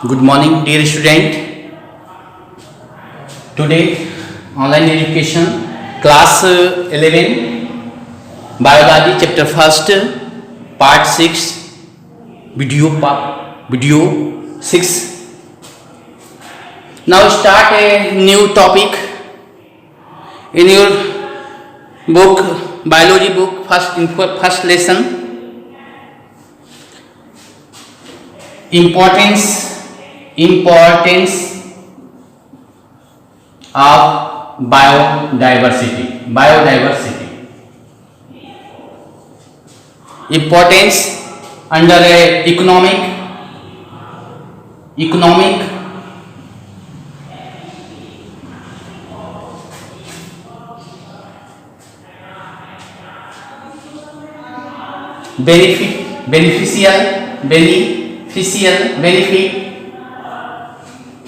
Good morning, dear student. Today, online education, class 11, biology, chapter 1st, part 6, video 6. Now start a new topic in your book, biology book, first lesson. Importance of biodiversity. Importance under economic benefit,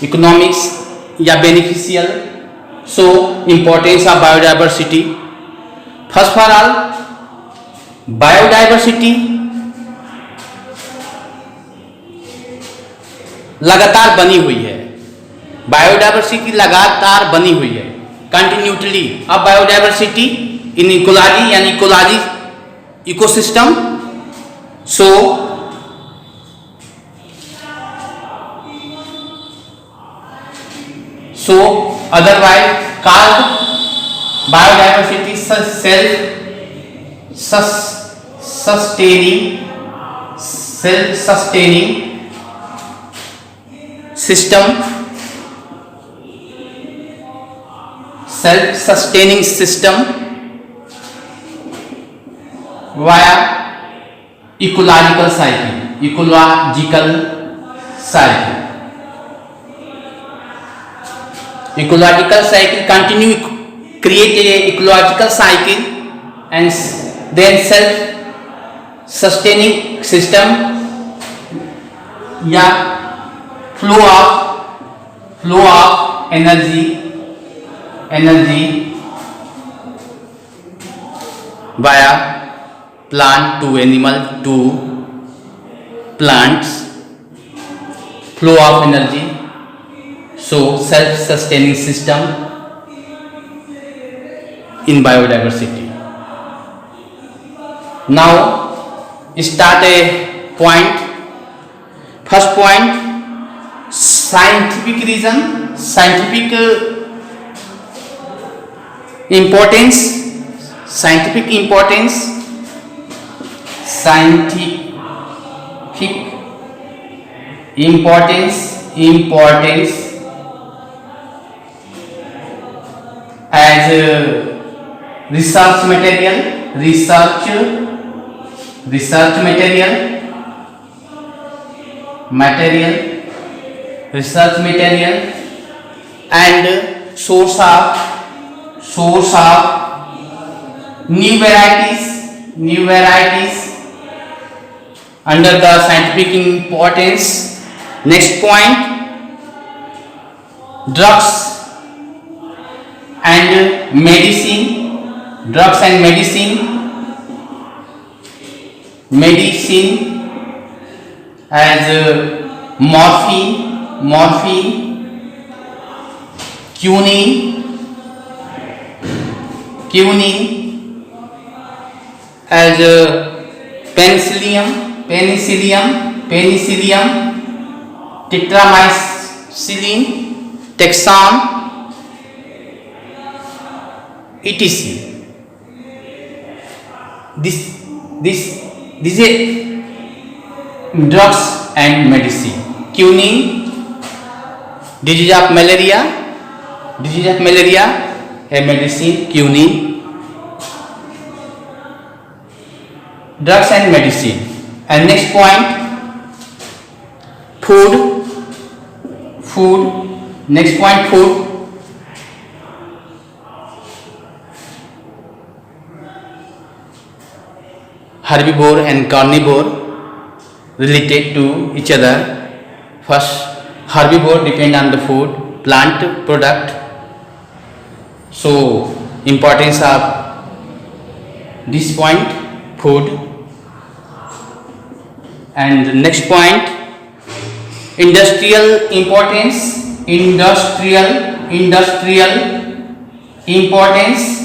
economics या beneficial. So importance of biodiversity. First for all, biodiversity लगातार बनी हुई है. Biodiversity लगातार बनी हुई है, कंटिन्यूटली. अब बायोडाइवर्सिटी इन इकोलॉजी यानी ecology ecosystem. So otherwise called biodiversity self-sustaining system via ecological cycle. Ecological cycle continue create a ecological cycle and then self-sustaining system या flow of energy via plant to animal to plants, flow of energy. So self-sustaining system in biodiversity. Now start a point. First point, scientific reason, scientific importance as research material and source of new varieties under the scientific importance. Next point, drugs and medicine as morphine, quinine as penicillium, tetramycin, Taxan, etc. This is drugs and medicine. Quinine, disease of malaria, a medicine. Quinine, drugs and medicine. And next point, food. Next point, food. Herbivore and carnivore related to each other. First, herbivore depend on the food, plant product. So importance of this point, food. And the next point, Industrial importance, industrial importance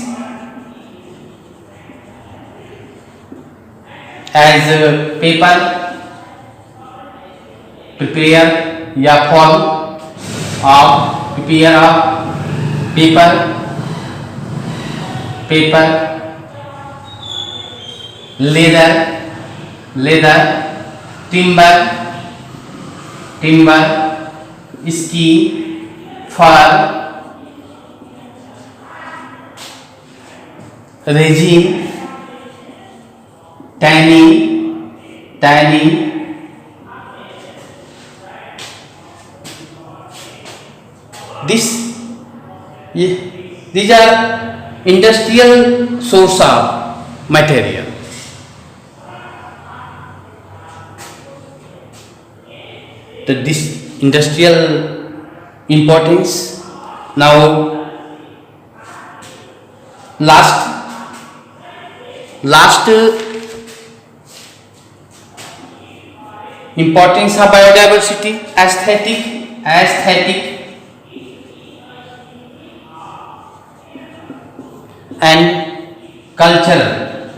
as paper, prepare या form of prepare of paper, leather, timber, skin, fur, resin, tanning, these are industrial source of material. This industrial importance. Now last importance of biodiversity, aesthetic and cultural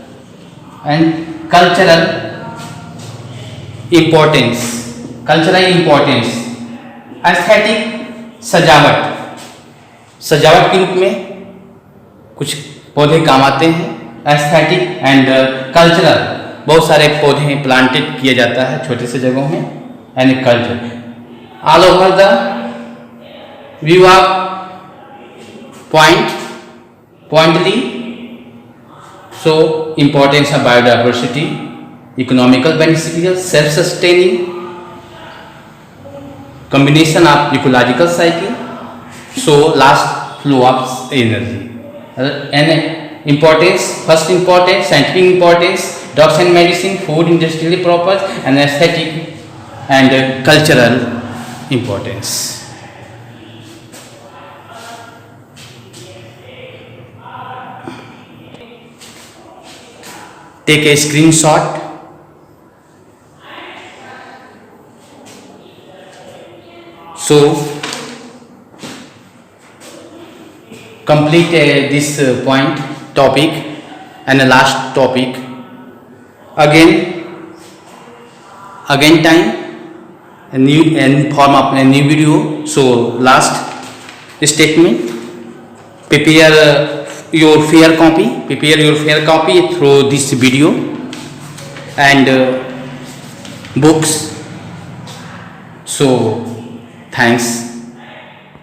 importance. Aesthetic सजावट के रूप में कुछ पौधे काम आते हैं. एस्थेटिक एंड कल्चरल, बहुत सारे पौधे प्लांटेड किया जाता है छोटे से जगहों में. And culture all over the view of pointedly so importance of biodiversity, economical beneficial, self-sustaining, combination of ecological cycle, so last flow of energy. And importance, first importance, scientific importance, drugs and medicine, food, industrially proper, and aesthetic and cultural importance. Take a screenshot. So complete this point topic and the last topic again time a new form of a new video. So last statement, prepare your fair copy through this video and books. So thanks.